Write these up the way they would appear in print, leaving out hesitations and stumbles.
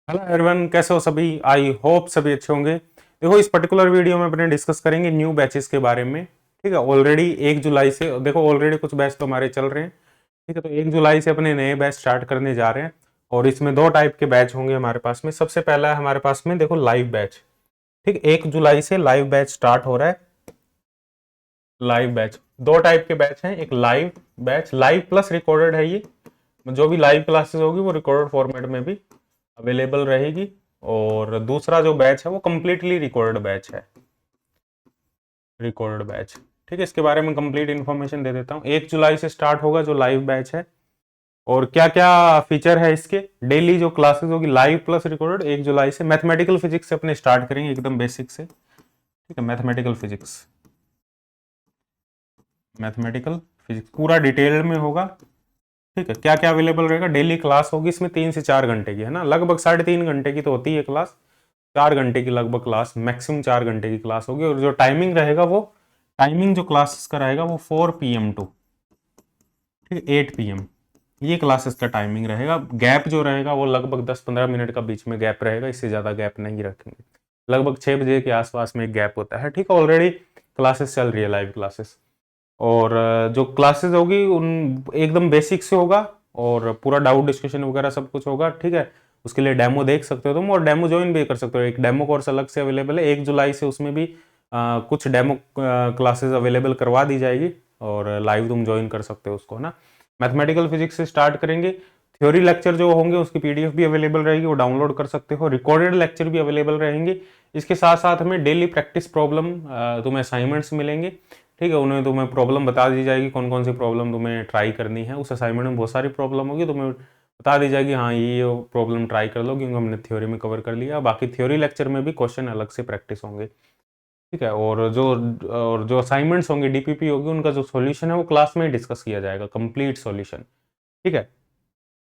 Hello everyone, कैसे हो सभी। आई होप सभी अच्छे होंगे। देखो, इस पर्टिकुलर वीडियो में अपने डिस्कस करेंगे न्यू बैचेस के बारे में। ठीक है, ऑलरेडी 1 जुलाई से देखो, ऑलरेडी कुछ बैच तो हमारे चल रहे हैं। ठीक है, तो 1 जुलाई से अपने नए बैच स्टार्ट करने जा रहे हैं। और इसमें दो टाइप के बैच होंगे हमारे पास में। सबसे पहला है हमारे पास में, देखो, लाइव बैच। ठीक, 1 जुलाई से लाइव बैच स्टार्ट हो रहा है। लाइव बैच दो टाइप के बैच हैं। एक live batch, live plus recorded है ये। जो भी लाइव क्लासेस होगी वो रिकॉर्डेड फॉर्मेट में भी अवेलेबल रहेगी। और दूसरा जो बैच है वो कंप्लीटली रिकॉर्डेड बैच है। रिकॉर्डेड बैच, ठीक है, इसके बारे में कंप्लीट इन्फॉर्मेशन दे देता हूँ। 1 जुलाई से स्टार्ट होगा जो लाइव बैच है। और क्या क्या फीचर है इसके। डेली जो क्लासेस होगी लाइव प्लस रिकॉर्डेड, 1 जुलाई से मैथमेटिकल फिजिक्स से अपने स्टार्ट करेंगे, एकदम बेसिक से। ठीक है, मैथमेटिकल फिजिक्स। मैथमेटिकल फिजिक्स पूरा डिटेल में होगा। ठीक है, क्या क्या अवेलेबल रहेगा। डेली क्लास होगी, इसमें 3 से 4 घंटे की है ना, लगभग 3.5 घंटे की तो होती है क्लास। 4 घंटे की लगभग क्लास, मैक्सिमम 4 घंटे की क्लास होगी। और जो टाइमिंग रहेगा वो टाइमिंग जो क्लासेस का रहेगा वो 4 PM टू, ठीक है, 8 PM, ये क्लासेस का टाइमिंग रहेगा। गैप जो रहेगा वो लगभग 10-15 मिनट का बीच में गैप रहेगा, इससे ज़्यादा गैप नहीं रखेंगे। लगभग 6 बजे के आसपास में एक गैप होता है। ठीक है, ऑलरेडी क्लासेस चल रही है, लाइव क्लासेस। और जो क्लासेस होगी उन एकदम बेसिक से होगा। और पूरा डाउट डिस्कशन वगैरह सब कुछ होगा। ठीक है, उसके लिए डेमो देख सकते हो तुम, और डेमो ज्वाइन भी कर सकते हो। एक डेमो कोर्स अलग से अवेलेबल है 1 जुलाई से, उसमें भी कुछ डेमो क्लासेस अवेलेबल करवा दी जाएगी। और लाइव तुम ज्वाइन कर सकते हो उसको ना। मैथमेटिकल फिजिक्स से स्टार्ट करेंगे। थ्योरी लेक्चर जो होंगे उसकी PDF भी अवेलेबल रहेगी, वो डाउनलोड कर सकते हो। रिकॉर्डेड लेक्चर भी अवेलेबल रहेंगे। इसके साथ साथ में डेली प्रैक्टिस प्रॉब्लम, तुम्हें असाइनमेंट्स मिलेंगे। ठीक है, उन्हें तुम्हें प्रॉब्लम बता दी जाएगी, कौन कौन सी प्रॉब्लम तुम्हें ट्राई करनी है। उस असाइनमेंट में बहुत सारी प्रॉब्लम होगी, तुम्हें बता दी जाएगी, हाँ ये प्रॉब्लम ट्राई कर लो, क्योंकि हमने थ्योरी में कवर कर लिया। बाकी थ्योरी लेक्चर में भी क्वेश्चन अलग से प्रैक्टिस होंगे। ठीक है, और जो असाइनमेंट्स होंगे, DPP होगी, उनका जो सॉल्यूशन है वो क्लास में ही डिस्कस किया जाएगा, कंप्लीट सॉल्यूशन। ठीक है,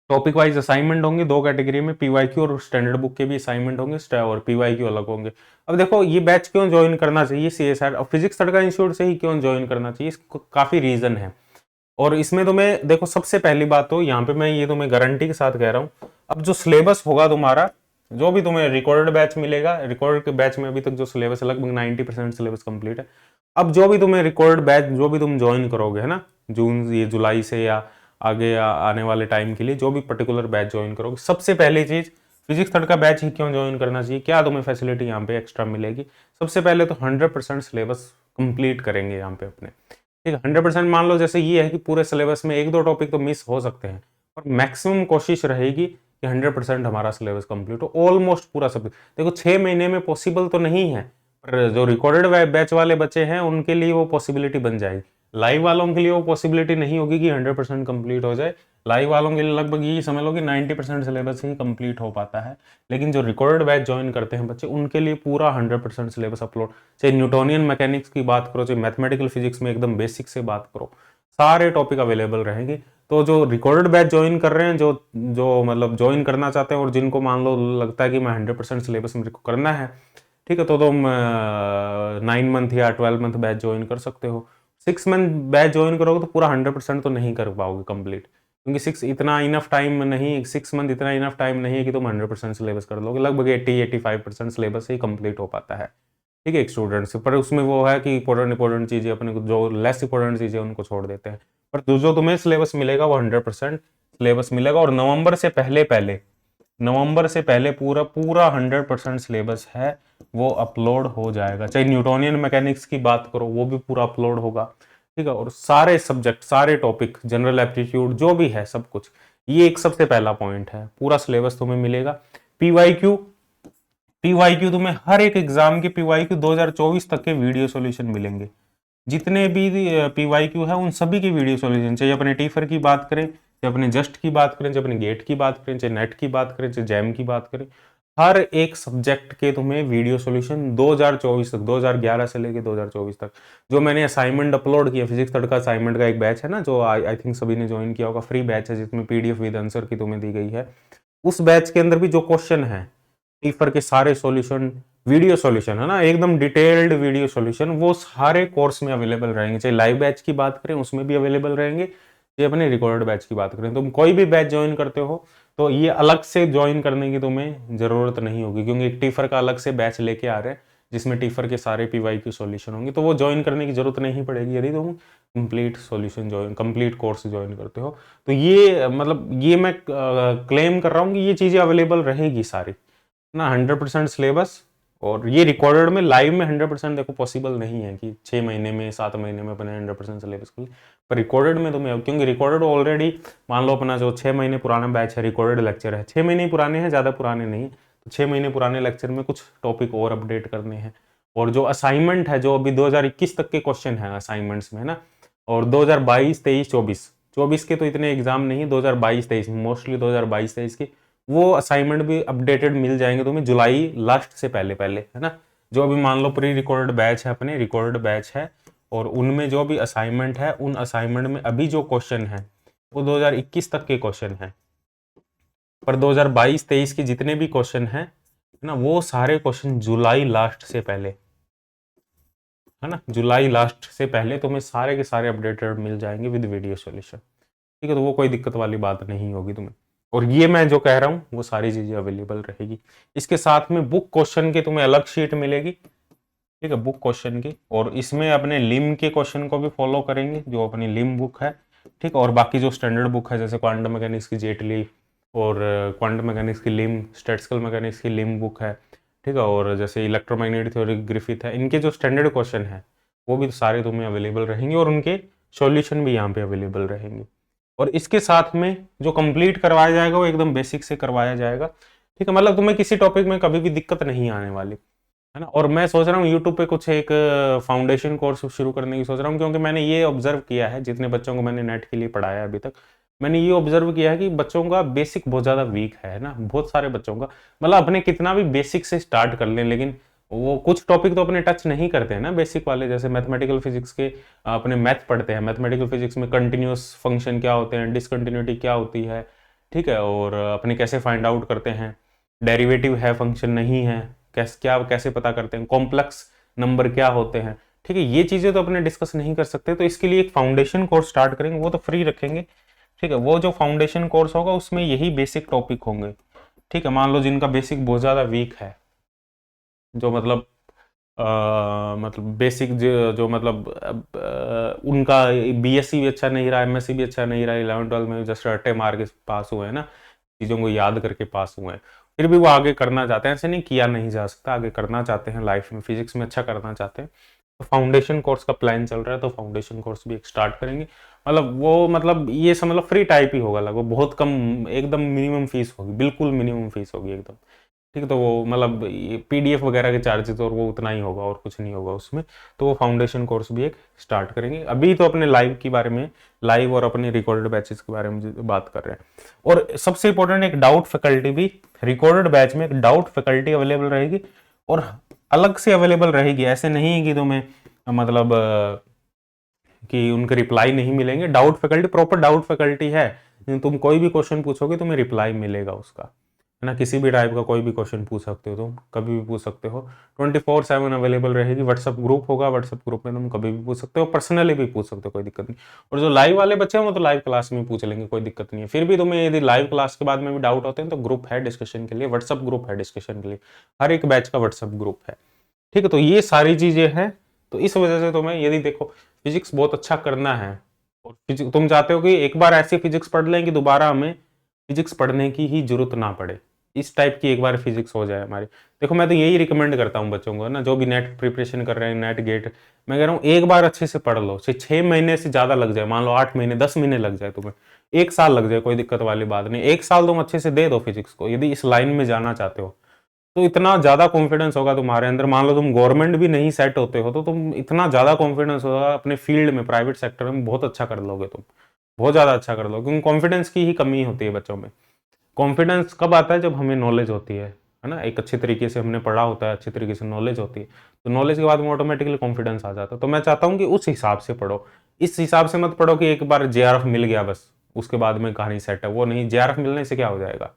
टॉपिक वाइज असाइनमेंट होंगे दो कैटेगरी में, PYQ और स्टैंडर्ड बुक के भी असाइनमेंट होंगे, और PYQ अलग होंगे। अब देखो, ये बैच क्यों ज्वाइन करना चाहिए CSR और फिजिक्स तड़का इंस्टीट्यूट से ही क्यों ज्वाइन करना चाहिए, इसको काफी रीजन है। और इसमें तुम्हें देखो, सबसे पहली बात तो यहाँ पे मैं ये तुम्हें गारंटी के साथ कह रहा हूँ, अब जो सिलेबस होगा तुम्हारा, जो भी तुम्हें रिकॉर्डेड बैच मिलेगा, रिकॉर्डेड के बैच में अभी तक जो सिलेबस है लगभग 90% सिलेबस कंप्लीट है। अब जो भी तुम्हें रिकॉर्डेड बैच जो भी तुम ज्वाइन करोगे, है ना, ये जुलाई से या आगे आने वाले टाइम के लिए जो भी पर्टिकुलर बैच ज्वाइन करोगे, सबसे पहली चीज, फिजिक्स थर्ड का बैच ही क्यों ज्वाइन करना चाहिए, क्या तुम्हें फैसिलिटी यहाँ पे एक्स्ट्रा मिलेगी। सबसे पहले तो 100% सिलेबस कंप्लीट करेंगे यहाँ पे अपने। ठीक है, 100% मान लो, जैसे ये है कि पूरे सिलेबस में 1-2 टॉपिक तो मिस हो सकते हैं, और मैक्सिमम कोशिश रहेगी कि 100% हमारा सिलेबस कंप्लीट हो, ऑलमोस्ट पूरा सब। देखो, 6 महीने में पॉसिबल तो नहीं है, पर जो रिकॉर्डेड बैच वाले बच्चे हैं उनके लिए वो पॉसिबिलिटी बन जाएगी। लाइव वालों के लिए वो पॉसिबिलिटी नहीं होगी कि 100% कंप्लीट हो जाए। लाइव वालों के लिए लगभग यही समझ लो कि 90% सिलेबस ही कंप्लीट हो पाता है। लेकिन जो रिकॉर्डेड बैच ज्वाइन करते हैं बच्चे, उनके लिए पूरा 100% सिलेबस अपलोड, चाहे न्यूटोनियन मैकेनिक्स की बात करो, चाहे मैथमेटिकल फिजिक्स में एकदम बेसिक से बात करो, सारे टॉपिक अवेलेबल रहेंगे। तो जो रिकॉर्डेड बैच ज्वाइन कर रहे हैं, जो जो मतलब ज्वाइन करना चाहते हैं, और जिनको मान लो लगता है कि मैं 100% सिलेबस मेरे को करना है, ठीक है, तो तुम 9 मंथ या 12 मंथ बैच ज्वाइन कर सकते हो। 6 मंथ बैच ज्वाइन करोगे तो पूरा 100% तो नहीं कर पाओगे कंप्लीट, क्योंकि 6 मंथ इतना इनफ टाइम नहीं है कि तुम 100% सिलेबस कर लोगे। लगभग 80-85% सिलेबस ही कंप्लीट हो पाता है। ठीक है, एक स्टूडेंट से, पर उसमें वो है कि इंपॉर्टेंट चीजें अपने को, जो लेस इंपॉर्टेंट चीजें उनको छोड़ देते हैं। पर जो तुम्हें सिलेबस मिलेगा वो 100% सिलेबस मिलेगा। और नवंबर से पहले पूरा पूरा 100% सिलेबस है वो अपलोड हो जाएगा। चाहे न्यूटोनियन मैकेनिक्स की बात करो, वो भी पूरा अपलोड होगा। ठीक है, और सारे सब्जेक्ट, सारे टॉपिक, जनरल एप्टीट्यूड जो भी है सब कुछ, ये एक सबसे पहला पॉइंट है, पूरा सिलेबस तुम्हें मिलेगा। पीवाईक्यू पीवाईक्यू तुम्हें हर एक एग्जाम के पीवाईक्यू 2024 तक के वीडियो सॉल्यूशन मिलेंगे। जितने भी पीवाईक्यू है उन सभी की वीडियो सॉल्यूशन, चाहे अपने टीफर की बात करें, चाहे अपने जस्ट की बात करें, चाहे अपने गेट की बात करें, चाहे नेट की बात करें, चाहे जैम की बात करें, हर एक सब्जेक्ट के तुम्हें वीडियो सॉल्यूशन 2024 तक, 2011 से लेके 2024 तक। जो मैंने असाइनमेंट अपलोड किया, फिजिक्स थर्ड का असाइनमेंट का एक बैच है ना, जो आई थिंक सभी ने ज्वाइन किया होगा, फ्री बैच है जिसमें PDF विद आंसर की तुम्हें दी गई है। उस बैच के अंदर भी जो क्वेश्चन है, टीफर के सारे सॉल्यूशन, वीडियो सॉल्यूशन है ना, एकदम डिटेल्ड वीडियो सॉल्यूशन, वो सारे कोर्स में अवेलेबल रहेंगे। चाहे लाइव बैच की बात करें उसमें भी अवेलेबल रहेंगे, चाहे अपने रिकॉर्डेड बैच की बात करें। तुम कोई भी बैच ज्वाइन करते हो तो ये अलग से ज्वाइन करने की तुम्हें ज़रूरत नहीं होगी, क्योंकि एक टीफर का अलग से बैच लेके आ रहे हैं जिसमें टीफर के सारे PYQ सॉल्यूशन होंगे, तो वो ज्वाइन करने की ज़रूरत नहीं पड़ेगी यदि तुम कंप्लीट कोर्स ज्वाइन करते हो। तो ये मतलब ये मैं क्लेम कर रहा हूँ कि ये चीज़ें अवेलेबल रहेगी सारी ना, 100% सिलेबस। और ये रिकॉर्डेड में, लाइव में 100% देखो पॉसिबल नहीं है कि 6 महीने में 7 महीने में अपने 100% सिलेबस कर ले, पर रिकॉर्डेड में तुम्हें, क्योंकि रिकॉर्डेड ऑलरेडी मान लो अपना जो 6 महीने पुराना बैच है, रिकॉर्डेड लेक्चर है, 6 महीने पुराने हैं, ज़्यादा पुराने नहीं, तो 6 महीने पुराने लेक्चर में कुछ टॉपिक और अपडेट करने हैं। और जो असाइनमेंट है, जो अभी 2021 तक के क्वेश्चन है असाइनमेंट्स में ना, और 2022, 23, 24 के तो इतने एग्जाम नहीं, 2022, 23 मोस्टली 2022, 23 की वो असाइनमेंट भी अपडेटेड मिल जाएंगे तुम्हें जुलाई लास्ट से पहले पहले, है ना। जो अभी मान लो प्री रिकॉर्डेड बैच है, अपने रिकॉर्डेड बैच है, और उनमें जो भी असाइनमेंट है, उन असाइनमेंट में अभी जो क्वेश्चन है वो 2021 तक के क्वेश्चन है, पर 2022-23 के जितने भी क्वेश्चन हैं ना, वो सारे क्वेश्चन जुलाई लास्ट से पहले, है ना, जुलाई लास्ट से पहले तुम्हें सारे के सारे अपडेटेड मिल जाएंगे विद वीडियो सॉल्यूशन, ठीक है। तो वो कोई दिक्कत वाली बात नहीं होगी तुम्हें। और ये मैं जो कह रहा हूँ वो सारी चीज़ें अवेलेबल रहेगी। इसके साथ में बुक क्वेश्चन की तुम्हें अलग शीट मिलेगी, ठीक है, बुक क्वेश्चन की, और इसमें अपने लिम के क्वेश्चन को भी फॉलो करेंगे, जो अपनी लिम बुक है, ठीक। और बाकी जो स्टैंडर्ड बुक है, जैसे क्वांटम मैकेनिक्स की जेटली, और क्वांटम मैकेनिक्स की लिम, स्टैटिस्टिकल मैकेनिक्स की लिम बुक है, ठीक है, और जैसे इलेक्ट्रोमैग्नेटिक थ्योरी ग्रिफिथ है, इनके जो स्टैंडर्ड क्वेश्चन है वो भी सारे तुम्हें अवेलेबल रहेंगे, और उनके सॉल्यूशन भी यहाँ पे अवेलेबल रहेंगे। और इसके साथ में जो कंप्लीट करवाया जाएगा वो एकदम बेसिक से करवाया जाएगा, ठीक है। मतलब तुम्हें किसी टॉपिक में कभी भी दिक्कत नहीं आने वाली, है ना। और मैं सोच रहा हूँ यूट्यूब पे कुछ एक फाउंडेशन कोर्स शुरू करने की सोच रहा हूँ, क्योंकि मैंने ये ऑब्जर्व किया है, जितने बच्चों को मैंने नेट के लिए पढ़ाया अभी तक, मैंने ये ऑब्जर्व किया है कि बच्चों का बेसिक बहुत ज़्यादा वीक है ना, बहुत सारे बच्चों का। मतलब अपने कितना भी बेसिक से स्टार्ट कर लें, लेकिन वो कुछ टॉपिक तो अपने टच नहीं करते हैं ना बेसिक वाले, जैसे मैथमेटिकल फिजिक्स के अपने मैथ पढ़ते हैं, मैथमेटिकल फिजिक्स में कंटिन्यूस फंक्शन क्या होते हैं, डिसकंटिन्यूटी क्या होती है, ठीक है, और अपने कैसे फाइंड आउट करते हैं, डेरिवेटिव है फंक्शन नहीं है, कैसे पता करते हैं, कॉम्प्लेक्स नंबर क्या होते हैं, ठीक है। ये चीज़ें तो अपने डिस्कस नहीं कर सकते, तो इसके लिए एक फाउंडेशन कोर्स स्टार्ट करेंगे, वो तो फ्री रखेंगे, ठीक है। वो जो फाउंडेशन कोर्स होगा उसमें यही बेसिक टॉपिक होंगे, ठीक है। मान लो जिनका बेसिक बहुत ज़्यादा वीक है, जो मतलब मतलब बेसिक जो मतलब उनका BSc भी अच्छा नहीं रहा, MSc भी अच्छा नहीं रहा, 11-12 में जस्ट रट्टे मार के पास हुए हैं ना, चीज़ों को याद करके पास हुए हैं, फिर भी वो आगे करना चाहते हैं, ऐसे नहीं किया नहीं जा सकता, आगे करना चाहते हैं लाइफ में, फिजिक्स में अच्छा करना चाहते हैं, तो फाउंडेशन कोर्स का प्लान चल रहा है, तो फाउंडेशन कोर्स भी एक स्टार्ट करेंगे। मतलब वो मतलब ये सब मतलब फ्री टाइप ही होगा, लगभग बहुत कम, एकदम मिनिमम फीस होगी, बिल्कुल मिनिमम फीस होगी एकदम, ठीक है। तो वो मतलब PDF वगैरह के चार्जेस और वो उतना ही होगा, और कुछ नहीं होगा उसमें। तो वो फाउंडेशन कोर्स भी एक स्टार्ट करेंगे। अभी तो अपने लाइव के बारे में, लाइव और अपने रिकॉर्डेड बैचेस के बारे में बात कर रहे हैं। और सबसे इंपॉर्टेंट, एक डाउट फैकल्टी भी, रिकॉर्डेड बैच में एक डाउट फैकल्टी अवेलेबल रहेगी, और अलग से अवेलेबल रहेगी, ऐसे नहीं है कि तुम्हें मतलब कि उनके रिप्लाई नहीं मिलेंगे। Doubt faculty, proper doubt faculty है, तुम कोई भी क्वेश्चन पूछोगे तुम्हें रिप्लाई मिलेगा उसका, है ना। किसी भी टाइप का कोई भी क्वेश्चन पूछ सकते हो, तुम कभी भी पूछ सकते हो, 24/7 अवेलेबल रहेगी। व्हाट्सअप ग्रुप होगा, व्हाट्सअप ग्रुप में तुम कभी भी पूछ सकते हो, पर्सनली भी पूछ सकते हो, कोई दिक्कत नहीं। और जो लाइव वाले बच्चे हैं वो तो लाइव क्लास में पूछ लेंगे, कोई दिक्कत नहीं है। फिर भी तुम्हें यदि लाइव क्लास के बाद में भी डाउट होते हैं तो ग्रुप है डिस्कशन के लिए, व्हाट्सअप ग्रुप है डिस्कशन के लिए, हर एक बैच का व्हाट्सअप ग्रुप है, ठीक है। तो ये सारी चीजें हैं, तो इस वजह से तुम्हें यदि देखो फिजिक्स बहुत अच्छा करना है, और तुम चाहते हो कि एक बार ऐसी फिजिक्स पढ़ लें कि दोबारा हमें फिजिक्स पढ़ने की ही जरूरत ना पड़े, इस टाइप की एक बार फिजिक्स हो जाए हमारी। देखो मैं तो यही रिकमेंड करता हूँ बच्चों को ना, जो भी नेट प्रिपरेशन कर रहे हैं, नेट गेट, मैं कह रहा हूँ एक बार अच्छे से पढ़ लो, 6 महीने से ज्यादा लग जाए, मान लो 8 महीने 10 महीने लग जाए तुम्हें, 1 साल लग जाए, कोई दिक्कत वाली बात नहीं, 1 साल तुम अच्छे से दे दो फिजिक्स को, यदि इस लाइन में जाना चाहते हो तो इतना ज्यादा कॉन्फिडेंस होगा तुम्हारे अंदर। मान लो तुम गवर्नमेंट भी नहीं सेट होते हो, तो तुम इतना ज्यादा कॉन्फिडेंस होगा अपने फील्ड में, प्राइवेट सेक्टर में बहुत अच्छा कर लोगे तुम, बहुत ज्यादा अच्छा कर लोगे, क्योंकि कॉन्फिडेंस की ही कमी होती है बच्चों में। कॉन्फिडेंस कब आता है? जब हमें नॉलेज होती है ना, एक अच्छे तरीके से हमने पढ़ा होता है, अच्छे तरीके से नॉलेज होती है, तो नॉलेज के बाद में ऑटोमेटिकली कॉन्फिडेंस आ जाता है। तो मैं चाहता हूँ कि उस हिसाब से पढ़ो, इस हिसाब से मत पढ़ो कि एक बार JRF मिल गया बस उसके बाद में कहानी सेट है, वो नहीं। JRF मिलने से क्या हो जाएगा,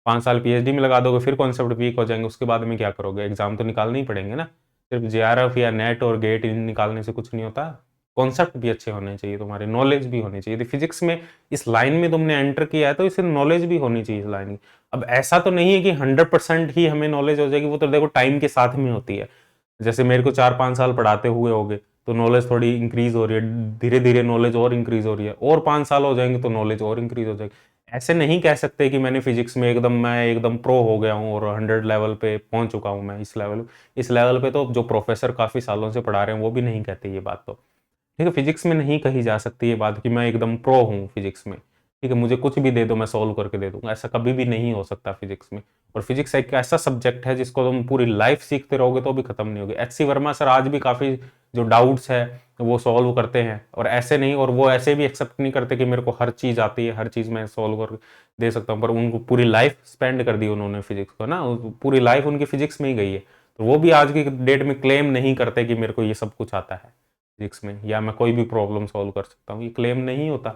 5 साल PhD में लगा दोगे, फिर कॉन्सेप्ट वीक हो जाएंगे, उसके बाद में क्या करोगे, एग्जाम तो निकालने ही पड़ेंगे ना। सिर्फ JRF या नेट और गेट निकालने से कुछ नहीं होता, कॉन्सेप्ट भी अच्छे होने चाहिए, तुम्हारे नॉलेज भी होनी चाहिए। यदि फिजिक्स में इस लाइन में तुमने एंटर किया है तो इसे नॉलेज भी होनी चाहिए इस लाइन की। अब ऐसा तो नहीं है कि 100% ही हमें नॉलेज हो जाएगी, वो तो देखो टाइम के साथ में होती है। जैसे मेरे को 4-5 साल पढ़ाते हुए हो गए तो नॉलेज थोड़ी इंक्रीज हो रही है, धीरे धीरे नॉलेज और इंक्रीज हो रही है, और 5 साल हो जाएंगे तो नॉलेज और इंक्रीज हो जाएगी। ऐसे नहीं कह सकते कि मैंने फिजिक्स में मैं एकदम प्रो हो गया हूँ और 100 लेवल पे पहुंच चुका हूँ मैं। इस लेवल पे तो जो प्रोफेसर काफी सालों से पढ़ा रहे हैं वो भी नहीं कहते ये बात। तो ठीक है, फिजिक्स में नहीं कही जा सकती ये बात कि मैं एकदम प्रो हूँ फिजिक्स में। ठीक है, मुझे कुछ भी दे दो मैं सॉल्व करके दे दूंगा, ऐसा कभी भी नहीं हो सकता फिजिक्स में। और फिजिक्स एक ऐसा सब्जेक्ट है जिसको तुम पूरी लाइफ सीखते रहोगे तो भी खत्म नहीं होगी। एच सी वर्मा सर आज भी काफी जो डाउट्स है वो सॉल्व करते हैं, और ऐसे नहीं, और वो ऐसे भी एक्सेप्ट नहीं करते कि मेरे को हर चीज आती है, हर चीज मैं सॉल्व कर दे सकता हूँ। पर उनको पूरी लाइफ स्पेंड कर दी उन्होंने फिजिक्स को ना, पूरी लाइफ उनकी फिजिक्स में ही गई है। तो वो भी आज की डेट में क्लेम नहीं करते कि मेरे को ये सब कुछ आता है फिजिक्स में, या मैं कोई भी प्रॉब्लम सॉल्व कर सकता हूँ, ये क्लेम नहीं होता।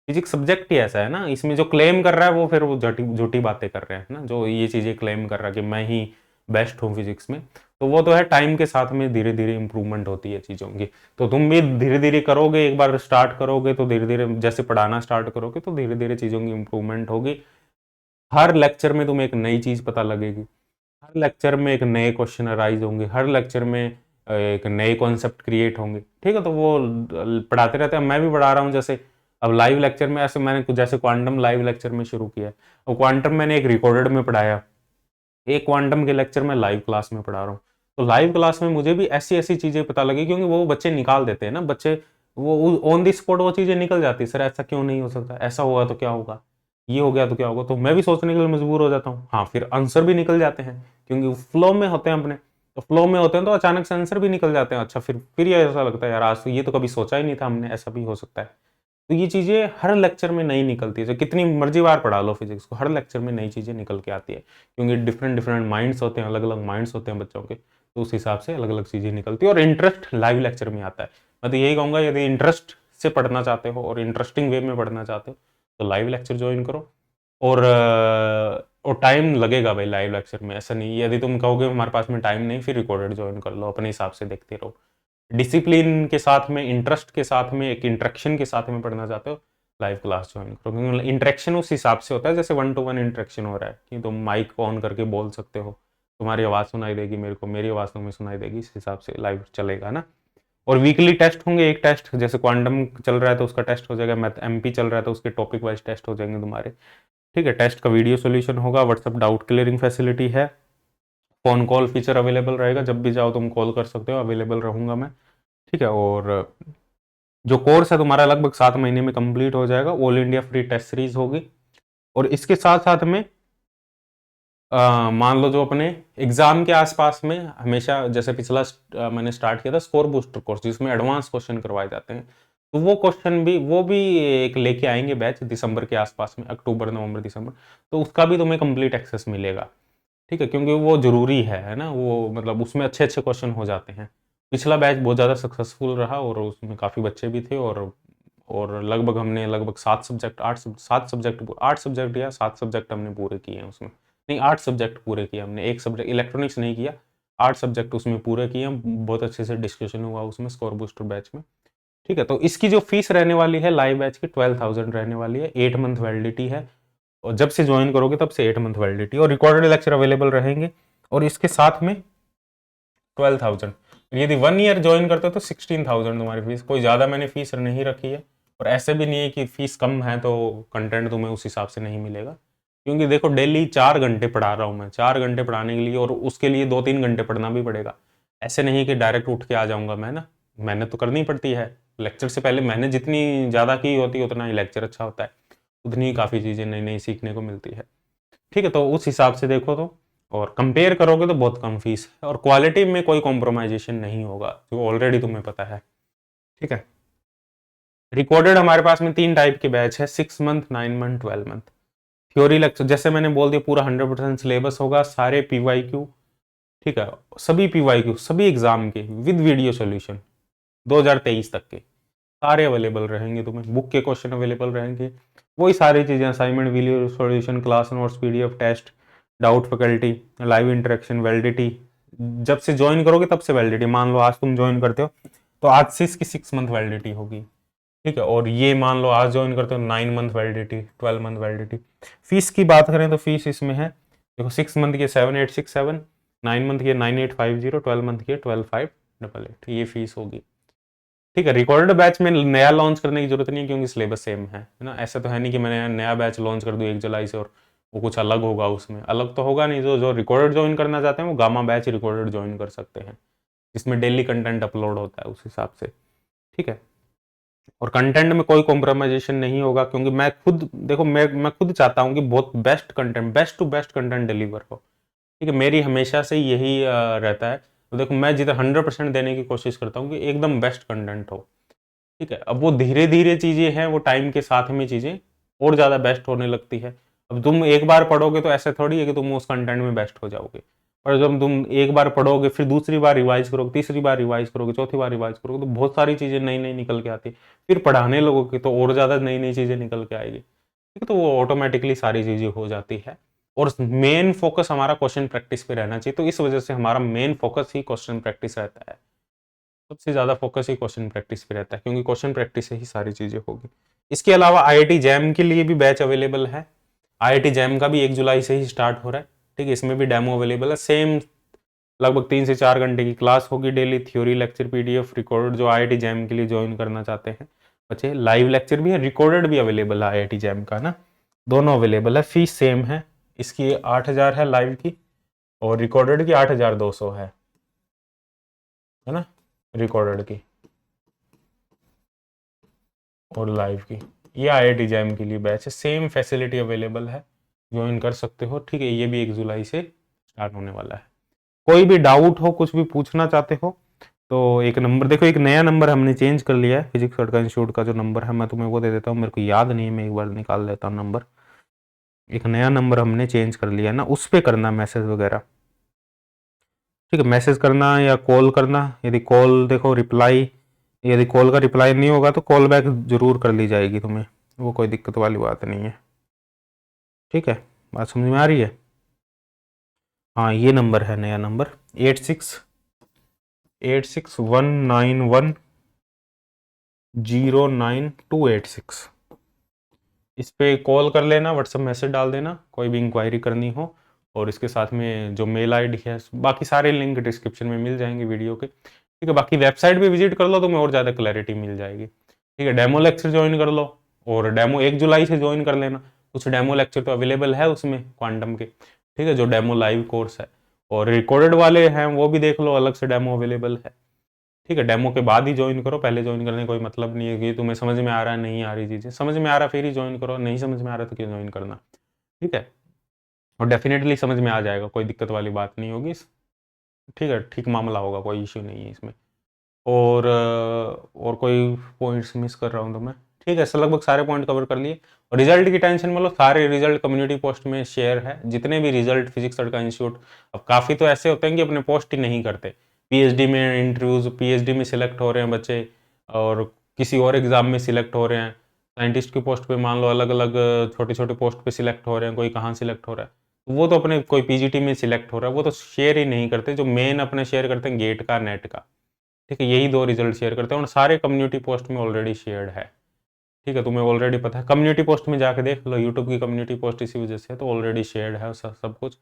फिजिक्स सब्जेक्ट ही ऐसा है ना, इसमें जो क्लेम कर रहा है वो फिर वो झूठी बातें कर रहे हैं ना, जो ये चीजें क्लेम कर रहा है कि मैं ही बेस्ट हूँ फिजिक्स में। तो वो तो है, टाइम के साथ में धीरे धीरे इंप्रूवमेंट होती है चीजों की। तो तुम भी धीरे धीरे करोगे, एक बार स्टार्ट करोगे तो धीरे धीरे जैसे पढ़ाना स्टार्ट करोगे तो धीरे धीरे चीजों की इंप्रूवमेंट होगी। हर लेक्चर में तुम्हें एक नई चीज पता लगेगी, हर लेक्चर में एक नए क्वेश्चन अराइज होंगे, हर लेक्चर में एक नए कॉन्सेप्ट क्रिएट होंगे। ठीक है, तो वो पढ़ाते रहते हैं। मैं भी पढ़ा रहा हूँ, जैसे अब लाइव लेक्चर में ऐसे मैंने जैसे क्वांटम लाइव लेक्चर में शुरू किया है, और क्वांटम मैंने एक रिकॉर्डेड में पढ़ाया, एक क्वांटम के लेक्चर में लाइव क्लास में पढ़ा रहा हूँ। तो लाइव क्लास में मुझे भी ऐसी ऐसी चीजें पता लगी, क्योंकि वो बच्चे निकाल देते हैं ना, बच्चे वो ऑन दी स्पॉट वो चीजें निकल जाती है। सर ऐसा क्यों नहीं हो सकता, ऐसा होगा तो क्या होगा, ये हो गया तो क्या होगा, तो मैं भी सोचने के लिए मजबूर हो जाता हूँ। हाँ, फिर आंसर भी निकल जाते हैं, क्योंकि फ्लो में होते हैं अपने। तो फ्लो में होते हैं तो अचानक से आंसर भी निकल जाते हैं। अच्छा, फिर ये ऐसा लगता है यार आज तो ये तो कभी सोचा ही नहीं था हमने, ऐसा भी हो सकता है। तो ये चीजें हर लेक्चर में नई निकलती है, तो कितनी मर्जी बार पढ़ा लो फिजिक्स को, हर लेक्चर में नई चीजें निकल के आती है, क्योंकि डिफरेंट डिफरेंट माइंड्स होते हैं, अलग अलग माइंड्स होते हैं बच्चों के, तो उस हिसाब से अलग अलग चीजें निकलती है। और इंटरेस्ट लाइव लेक्चर में आता है। मैं तो यही कहूंगा, यदि इंटरेस्ट से पढ़ना चाहते हो और इंटरेस्टिंग वे में पढ़ना चाहते हो तो लाइव लेक्चर ज्वाइन करो। और टाइम लगेगा भाई लाइव लेक्चर में, ऐसा नहीं। यदि तुम कहोगे हमारे पास में टाइम नहीं, फिर रिकॉर्डेड ज्वाइन कर लो, अपने हिसाब से देखते रहो। डिसिप्लिन के साथ में, इंटरेस्ट के साथ में, एक इंटरेक्शन के साथ में पढ़ना चाहते हो, लाइव क्लास ज्वाइन करो, क्योंकि इंटरेक्शन उस हिसाब से होता है जैसे 1-to-1 इंटरेक्शन हो रहा है, कि तुम माइक ऑन करके बोल सकते हो, तुम्हारी आवाज़ सुनाई देगी, मेरे को मेरी आवाज़ तुम्हें सुनाई देगी, इस हिसाब से लाइव चलेगा ना। और वीकली टेस्ट होंगे, एक टेस्ट जैसे क्वांटम चल रहा है तो उसका टेस्ट हो जाएगा, मैथ एमपी चल रहा है तो उसके टॉपिक वाइज टेस्ट हो जाएंगे तुम्हारे। ठीक है, टेस्ट का वीडियो सोल्यूशन होगा, व्हाट्सएप डाउट क्लियरिंग फैसिलिटी है, फोन कॉल फीचर अवेलेबल रहेगा, जब भी जाओ तुम कॉल कर सकते हो, अवेलेबल रहूंगा मैं। ठीक है, और जो कोर्स है तुम्हारा लगभग 7 महीने में कंप्लीट हो जाएगा, all India free test series होगी। और इसके साथ साथ में मान लो जो अपने एग्जाम के आसपास में हमेशा, जैसे पिछला मैंने स्टार्ट किया था स्कोर बूस्टर कोर्स, जिसमें एडवांस क्वेश्चन करवाए जाते हैं, तो वो भी एक लेके आएंगे बैच दिसंबर के आसपास में, अक्टूबर नवंबर दिसंबर। तो उसका भी तुम्हें कंप्लीट एक्सेस मिलेगा। ठीक है, क्योंकि वो जरूरी है ना, वो मतलब उसमें अच्छे अच्छे क्वेश्चन हो जाते हैं। पिछला बैच बहुत ज़्यादा सक्सेसफुल रहा और उसमें काफ़ी बच्चे भी थे, और लगभग हमने लगभग 8 सब्जेक्ट या 7 सब्जेक्ट हमने पूरे किए हैं उसमें। नहीं, 8 सब्जेक्ट पूरे किए हमने, एक सब्जेक्ट इलेक्ट्रॉनिक्स नहीं किया, 8 सब्जेक्ट उसमें पूरे किए हम। बहुत अच्छे से डिस्कशन हुआ उसमें स्कोर बूस्टर बैच में। ठीक है, तो इसकी जो फीस रहने वाली है लाइव बैच की 12,000 रहने वाली है, 8 मंथ वैलिडिटी है, और जब से ज्वाइन करोगे तब से 8 मंथ वैलिडिटी, और रिकॉर्डेड लेक्चर अवेलेबल रहेंगे। और इसके साथ में 12,000, यदि 1 ईयर ज्वाइन करते हो तो 16,000 तुम्हारी फीस। कोई ज़्यादा मैंने फीस नहीं रखी है, और ऐसे भी नहीं है कि फीस कम है तो कंटेंट तुम्हें उस हिसाब से नहीं मिलेगा, क्योंकि देखो डेली 4 घंटे पढ़ा रहा हूँ मैं, 4 घंटे पढ़ाने के लिए, और उसके लिए 2-3 घंटे पढ़ना भी पड़ेगा। ऐसे नहीं कि डायरेक्ट उठ के आ जाऊंगा मैं ना, मेहनत तो करनी पड़ती है। लेक्चर से पहले मेहनत जितनी ज़्यादा की होती है उतना ही लेक्चर अच्छा होता है, उतनी ही काफ़ी चीज़ें नई नई सीखने को मिलती है। ठीक है, तो उस हिसाब से देखो तो, और कंपेयर करोगे तो बहुत कम फीस है, और क्वालिटी में कोई कॉम्प्रोमाइजेशन नहीं होगा, जो ऑलरेडी तुम्हें पता है। ठीक है, रिकॉर्डेड हमारे पास में 3 टाइप के बैच है, 6 month, 9 month, 12 month. Theory lecture जैसे मैंने बोल दिया, पूरा 100% सिलेबस होगा, सारे PYQ। ठीक है, सभी PYQ सभी एग्जाम के विद वीडियो सोल्यूशन 2023 तक के सारे अवेलेबल रहेंगे तुम्हें, बुक के क्वेश्चन अवेलेबल रहेंगे, वही सारी चीज़ें, assignment, video solution, class notes, PDF test, doubt faculty, live interaction, validity. जब से ज्वाइन करोगे तब से वैलिडिटी, मान लो आज तुम ज्वाइन करते हो तो आज से इसकी 6 मंथ वैलिडिटी होगी, ठीक है। और ये मान लो आज ज्वाइन करते हो 9 month validity, 12 month validity. Fees की बात करें तो फीस इसमें है देखो 6 मंथ की 7867, 9 मंथ की 9850, 12 मंथ की 12588, ये फीस होगी, ठीक है। रिकॉर्डेड बैच में नया लॉन्च करने की जरूरत नहीं है क्योंकि सिलेबस सेम है ना। ऐसा तो है नहीं कि मैंने नया बैच लॉन्च कर दूं 1 जुलाई से और वो कुछ अलग होगा, उसमें अलग तो होगा नहीं। जो जो रिकॉर्डेड ज्वाइन करना चाहते हैं वो गामा बैच रिकॉर्डेड ज्वाइन कर सकते हैं, जिसमें डेली कंटेंट अपलोड होता है उस हिसाब से, ठीक है। और कंटेंट में कोई कॉम्प्रोमाइजेशन नहीं होगा क्योंकि मैं खुद देखो मैं खुद चाहता हूँ कि बहुत best content, best to best content deliver हो, ठीक है। मेरी हमेशा से यही रहता है। तो देखो मैं जितना 100% देने की कोशिश करता हूँ कि एकदम बेस्ट कंटेंट हो, ठीक है। अब वो धीरे धीरे चीज़ें हैं, वो टाइम के साथ में चीज़ें और ज़्यादा बेस्ट होने लगती है। अब तुम एक बार पढ़ोगे तो ऐसा थोड़ी है कि तुम उस कंटेंट में बेस्ट हो जाओगे, और जब तुम एक बार पढ़ोगे फिर दूसरी बार रिवाइज करोगे, तीसरी बार रिवाइज करोगे, चौथी बार रिवाइज करोगे, तो बहुत सारी चीज़ें नई नई निकल के आती है। फिर पढ़ाने लोगोगे तो और ज़्यादा नई नई चीज़ें निकल के आएगी, ठीक है। तो वो ऑटोमेटिकली सारी चीज़ें हो जाती है। और मेन फोकस हमारा क्वेश्चन प्रैक्टिस पे रहना चाहिए, तो इस वजह से हमारा मेन फोकस ही क्वेश्चन प्रैक्टिस रहता है। सबसे ज़्यादा फोकस ही क्वेश्चन प्रैक्टिस पे रहता है क्योंकि क्वेश्चन प्रैक्टिस से ही सारी चीज़ें होगी। इसके अलावा आईआईटी जैम के लिए भी बैच अवेलेबल है। आईआईटी जैम का भी 1 जुलाई से ही स्टार्ट हो रहा है, ठीक है। इसमें भी डेमो अवेलेबल है। सेम लगभग 3 से 4 घंटे की क्लास होगी daily, theory lecture PDF recorded, जो आईआईटी जैम के लिए ज्वाइन करना चाहते हैं बच्चे। लाइव लेक्चर भी है, रिकॉर्डेड भी अवेलेबल है आईआईटी जैम का ना, दोनों अवेलेबल है। फीस सेम है, इसकी 8000 है लाइव की, और रिकॉर्डेड की 8200 है ना, रिकॉर्डेड की और लाइव की। ये आईआईटी जैम के लिए बैच है, सेम फैसिलिटी अवेलेबल है, ज्वाइन कर सकते हो, ठीक है। ये भी 1 जुलाई से स्टार्ट होने वाला है। कोई भी डाउट हो, कुछ भी पूछना चाहते हो तो एक नंबर देखो, एक नया नंबर हमने चेंज कर लिया है, फिजिक्स का इंस्टीट्यूट का जो नंबर है मैं तुम्हें वो दे देता हूँ, मेरे को याद नहीं है, मैं एक बार निकाल लेता हूँ नंबर। एक नया नंबर हमने चेंज कर लिया ना, उस पर करना मैसेज वगैरह, ठीक है। मैसेज करना या कॉल करना, यदि कॉल देखो रिप्लाई, यदि कॉल का रिप्लाई नहीं होगा तो कॉल बैक जरूर कर ली जाएगी तुम्हें, वो कोई दिक्कत वाली बात नहीं है, ठीक है। बात समझ में आ रही है? हाँ ये नंबर है नया नंबर 868191099286। इस पे कॉल कर लेना, व्हाट्सएप मैसेज डाल देना, कोई भी इंक्वायरी करनी हो। और इसके साथ में जो मेल आईडी है, बाकी सारे लिंक डिस्क्रिप्शन में मिल जाएंगे वीडियो के, ठीक है। बाकी वेबसाइट पे विजिट कर लो, तुम्हें और ज़्यादा क्लैरिटी मिल जाएगी, ठीक है। डेमो लेक्चर ज्वाइन कर लो, और डेमो 1 जुलाई से ज्वाइन कर लेना। कुछ डेमो लेक्चर तो अवेलेबल है उसमें क्वांटम के, ठीक है, जो डेमो लाइव कोर्स है। और रिकॉर्डेड वाले हैं वो भी देख लो, अलग से डेमो अवेलेबल है, ठीक है। डेमो के बाद ही ज्वाइन करो, पहले ज्वाइन करने का कोई मतलब नहीं है कि तुम्हें समझ में आ रहा है नहीं आ रही चीज़ें, समझ में आ रहा फिर ही ज्वाइन करो, नहीं समझ में आ रहा तो क्यों ज्वाइन करना, ठीक है। और डेफिनेटली समझ में आ जाएगा, कोई दिक्कत वाली बात नहीं होगी, ठीक है, ठीक मामला होगा, कोई इश्यू नहीं है इसमें। और कोई पॉइंट्स मिस कर रहा हूँ तो मैं, ठीक है, लगभग सारे पॉइंट कवर कर लिए। और रिजल्ट की टेंशन मतलब सारे रिजल्ट कम्युनिटी पोस्ट में शेयर है, जितने भी रिजल्ट फिजिक्स का इंस्टीट्यूट। अब काफ़ी तो ऐसे होते हैं कि अपने पोस्ट ही नहीं करते, पीएचडी में इंटरव्यूज, पीएचडी में सिलेक्ट हो रहे हैं बच्चे, और किसी और एग्जाम में सिलेक्ट हो रहे हैं। साइंटिस्ट की पोस्ट पे मान लो अलग अलग छोटे छोटे पोस्ट पे सिलेक्ट हो रहे हैं, कोई कहाँ सिलेक्ट हो रहा है, वो तो अपने कोई पीजीटी में सिलेक्ट हो रहा है, वो तो शेयर ही नहीं करते। जो मेन अपने शेयर करते हैं गेट का, नेट का, ठीक है, यही 2 रिजल्ट शेयर करते हैं, और सारे कम्युनिटी पोस्ट में ऑलरेडी शेयर्ड है, ठीक है। तुम्हें ऑलरेडी पता है, कम्युनिटी पोस्ट में जाके देख लो, यूट्यूब की कम्युनिटी पोस्ट इसी वजह से है, तो ऑलरेडी शेयर्ड है सब कुछ,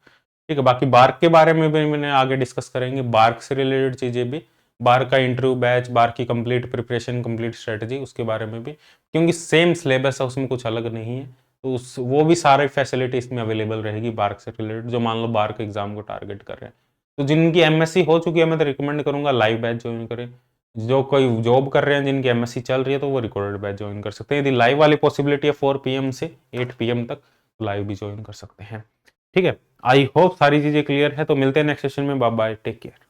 ठीक है। बाकी बार्क के बारे में भी मैंने आगे डिस्कस करेंगे, बार्क से रिलेटेड चीज़ें भी, बार्क का इंटरव्यू बैच, बार्क की कंप्लीट प्रिपरेशन, कंप्लीट स्ट्रेटजी, उसके बारे में भी, क्योंकि सेम सिलेबस है, उसमें कुछ अलग नहीं है, तो वो भी सारी फैसिलिटी इसमें अवेलेबल रहेगी बार्क से रिलेटेड, जो मान लो बार्क एग्जाम को टारगेट कर रहे हैं। तो जिनकी एमएससी हो चुकी है, मैं तो रिकमेंड करूंगा लाइव बैच ज्वाइन करें। जो कोई जॉब कर रहे हैं, जिनकी एमएससी चल रही है, तो वो रिकॉर्डेड बैच ज्वाइन कर सकते हैं। यदि लाइव वाली पॉसिबिलिटी है 4 PM से 8 PM तक, तो लाइव भी ज्वाइन कर सकते हैं, ठीक है। आई होप सारी चीज़ें क्लियर है, तो मिलते हैं नेक्स्ट सेशन में, बाय बाय, टेक केयर।